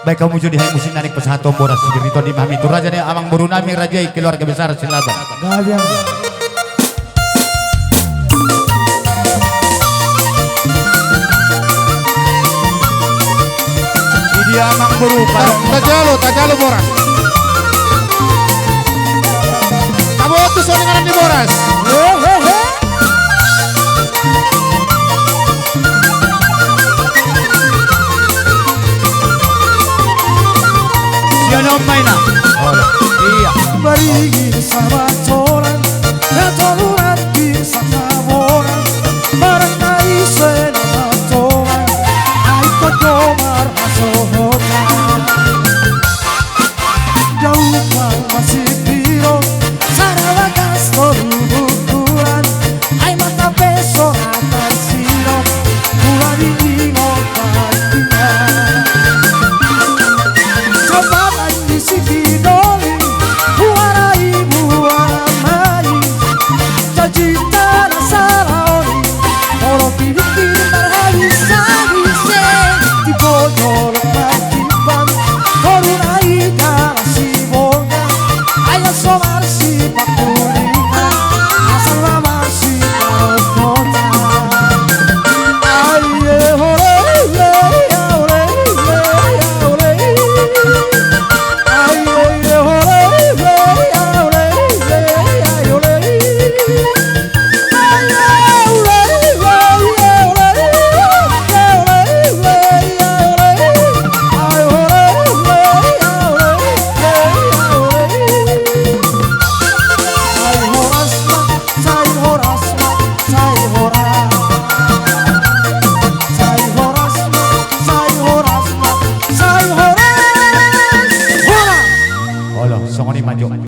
baik kamu jadi hai musim nanik pesato boras sendiri to di mami tu raja amang burunami raja keluarga besar Silaban. Gajah. Dia amang buru tajalo boras. Kamu waktu soalnya di boras. Siapa yang main? Oh iya. Barigi sama orang, ketoluran bisa orang, barang naik senama orang, aikot domar hasohotan. Jauh masih biro, sarawa kastor ukuran, ay mata peso atas siro, pula diingo patina. Coba di sini doli, buarai buarai, cita rasa lauri, orang pilih berhabis habisnya, di bojol patipan, korunai kasih bonga, ayah somar si pakulingan, asal lama si kota. Aye hore hore hore. Songoni maju.